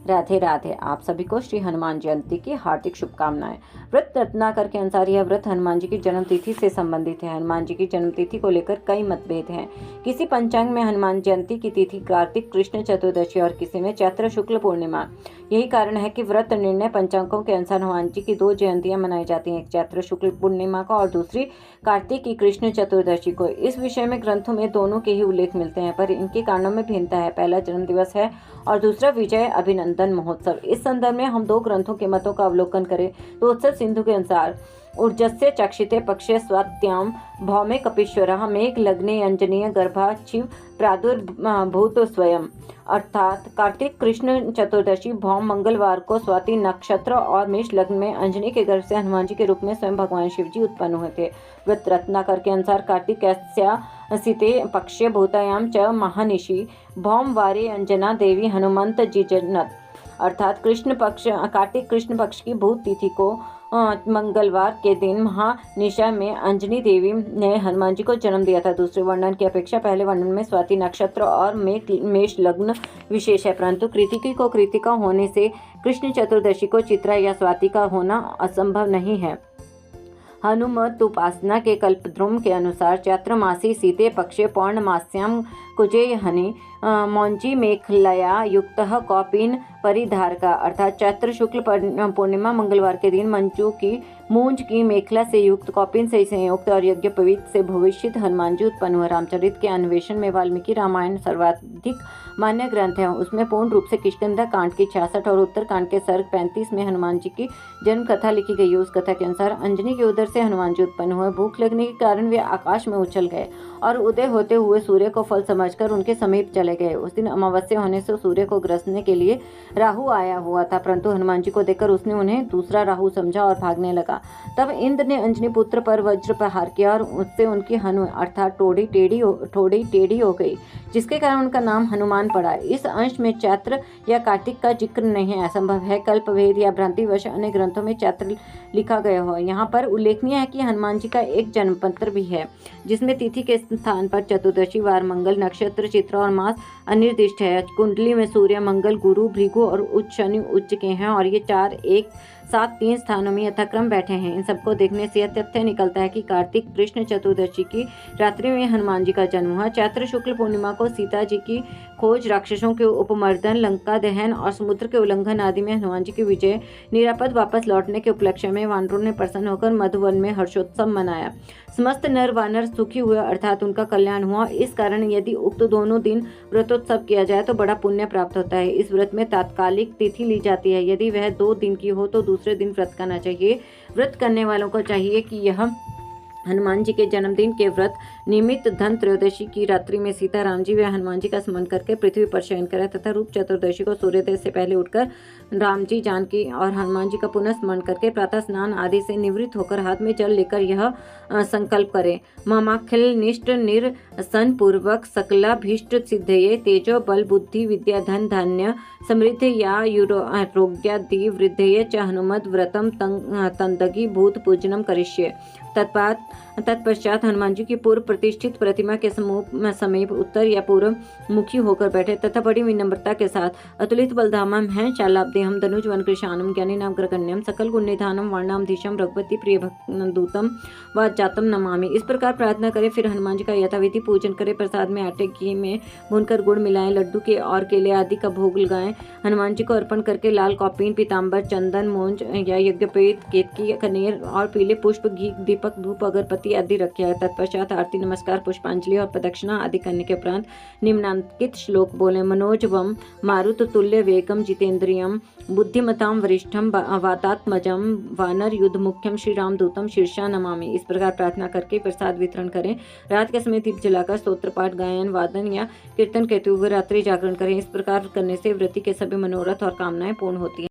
राधे राधे। आप सभी को श्री हनुमान जयंती की हार्दिक शुभकामनाएं। व्रत रत्नाकर के अनुसार यह व्रत हनुमान जी की जन्म तिथि से संबंधित है। हनुमान जी की जन्म तिथि को लेकर कई मतभेद हैं। किसी पंचांग में हनुमान जयंती की तिथि कार्तिक कृष्ण चतुर्दशी और किसी में चैत्र शुक्ल पूर्णिमा। यही कारण है कि व्रत निर्णय पंचांगों के अनुसार हनुमान जी की दो जयंतियां मनाई जाती हैं, एक चैत्र शुक्ल पूर्णिमा को और दूसरी कार्तिक की कृष्ण चतुर्दशी को। इस विषय में ग्रंथों में दोनों के ही उल्लेख मिलते हैं, पर इनके कारणों में भिन्नता है। पहला जन्म दिवस है और दूसरा विजय अभिनंदन महोत्सव। इस संदर्भ में हम दो ग्रंथों के मतों का अवलोकन करें तो उत्सव सिंधु के अनुसार ऊर्जस्य चक्षिते पक्षे स्वात्याम भौमे कपीश्वरः मेघ लग्ने अंजनीय गर्भा शिव प्रादुर्भूत स्वयं, अर्थात कार्तिक कृष्ण चतुर्दशी भौम मंगलवार को स्वाति नक्षत्र और मेष लग्न में अंजनी के गर्भ से हनुमान जी के रूप में स्वयं भगवान शिव जी उत्पन्न हुए थे। व्रत रत्नाकर के अनुसार कार्तिकस्या सिते पक्षे भूतायाम च महानिशि भौम वारे अंजना देवी हनुमंत जिजनत, अर्थात कार्तिक कृष्ण पक्ष की भूत तिथि को मंगलवार के दिन महानिशा में अंजनी देवी ने हनुमान जी को जन्म दिया था। दूसरे वर्णन की अपेक्षा पहले वर्णन में स्वाति नक्षत्र और मेष लग्न विशेष है, परंतु कृतिकी को कृतिका होने से कृष्ण चतुर्दशी को चित्रा या स्वाति का होना असंभव नहीं है। हनुमत उपासना के कल्पद्रुम के अनुसार चैत्रमासी सीते पक्षे पौर्णमास्याम कुजे हनि मौंजी मेखलया युक्त कौपीन परिधार का, अर्थात चैत्र शुक्ल पूर्णिमा मंगलवार के दिन मूंज की मेखला से युक्त कौपीन से संयुक्त और यज्ञोपवीत से भविष्यित हनुमान जी उत्पन्न हुए। रामचरित के अन्वेषण में वाल्मीकि रामायण सर्वाधिक मान्य ग्रंथ है। उसमें पूर्ण रूप से किष्किंधा कांड की 66 और उत्तर कांड के सर्ग 35 में हनुमान जी की जन्म कथा लिखी गई है। उस कथा के अनुसार अंजनी के उदर से हनुमान जी उत्पन्न हुए। भूख लगने के कारण वे आकाश में उछल गए और उदय होते हुए सूर्य को फल समझकर उनके समीप चले गए। उस दिन अमावस्या होने से सूर्य को ग्रसने के लिए राहु आया हुआ था, परंतु हनुमान जी को देखकर उसने उन्हें दूसरा राहु समझा और भागने लगा। तब इंद्र ने अंजनी पुत्र पर वज्र प्रहार किया और उससे उनकी हनु अर्थात ठोड़ी टेढ़ी हो गई, जिसके कारण उनका नाम हनुमान पड़ा। इस अंश में चैत्र या कार्तिक का जिक्र नहीं है। असंभव है कल्पभेद या भ्रांतिवश अन्य ग्रंथों में चैत्र लिखा गया हो। यहाँ पर उल्लेखनीय है कि हनुमान जी का एक जन्म पत्र भी है, जिसमें तिथि के स्थान पर चतुर्दशी वार मंगल नक्षत्र चित्र और मास अनिर्दिष्ट है। कुंडली में सूर्य मंगल गुरु भृगु और उच्च शनि उच्च के हैं और ये 4 1 7 3 स्थानों में यथाक्रम बैठे हैं। इन सबको देखने से यह तथ्य निकलता है कि कार्तिक कृष्ण चतुर्दशी की रात्रि में हनुमान जी का जन्म हुआ। चैत्र शुक्ल पूर्णिमा को सीता जी की खोज, राक्षसों के उपमर्दन, लंका दहन और समुद्र के उल्लंघन आदि में हनुमान जी की विजय, निरापद वापस लौटने के उपलक्ष्य में वानरों ने प्रसन्न होकर मधुवन में हर्षोत्सव मनाया। समस्त नर वानर सुखी हुए, अर्थात उनका कल्याण हुआ। इस कारण यदि उक्त दोनों दिन व्रतोत्सव किया जाए तो बड़ा पुण्य प्राप्त होता है। इस व्रत में तात्कालिक तिथि ली जाती है। यदि वह 2 दिन की हो तो दूसरे दिन व्रत करना चाहिए। व्रत करने वालों को चाहिए कि यह हनुमान जी के जन्मदिन के व्रत निमित्त धन त्रयोदशी की रात्रि में सीता राम जी व हनुमान जी का स्मरण करके पृथ्वी पर शयन करें तथा रूप चतुर्दशी को सूर्योदय से पहले उठकर राम जी, जानकी और हनुमान जी का पुनः स्मरण करके प्रातः स्नान आदि से निवृत्त होकर हाथ में जल लेकर यह संकल्प करें, ममाखिल निष्ठ निरसन पूर्वक सकलाभीष्ट सिद्धये तेजो बल बुद्धि विद्या धन धान्य समृद्धि या रोग्यादि वृद्धये च हनुमद व्रतम तंदगी भूत पूजनम करिष्ये। तत्पश्चात हनुमान जी की पूर्व प्रतिष्ठित प्रतिमा के समीप उत्तर या पूर्व मुखी होकर बैठे तथा बड़ी विनम्रता के साथ अतुलित बलधामम है शालाब्देहम धनुज वन कृशानम ज्ञानीनाम ग्रगण्यम सकल गुणनिधानम वर्णामधीशम रघुपति प्रिय दूतम व जातम नमामि। इस प्रकार प्रार्थना करें, फिर हनुमान जी का यथाविधि पूजन करें। प्रसाद में आटे घी में भूनकर गुड़ मिलाएं, लड्डू के और केले आदि का भोग लगाएं। हनुमान जी को अर्पण करके लाल कौपीन पीताम्बर चंदन मूंज या यज्ञोपवीत केतकी कनेर और पीले पुष्प घी दीपक धूप अगरबत्ती आदि रखे हैं। तत्पश्चात आरती नमस्कार पुष्पांजलि और प्रदक्षिणा आदि करने के उपरांत निम्नांकित श्लोक बोले, मनोजवम मारुत तुल्य वेगम जितेंद्रियम बुद्धिमताम वरिष्ठम वातात्मजम वानर युद्ध मुख्यम श्री राम दूतम शीर्षा नमामि। इस प्रकार प्रार्थना करके प्रसाद वितरण करें। रात के समय दीप जलाकर स्तोत्र पाठ गायन वादन या कीर्तन करते हुए रात्रि जागरण करें। इस प्रकार करने से व्रती के सभी मनोरथ और कामनाएं पूर्ण होती हैं।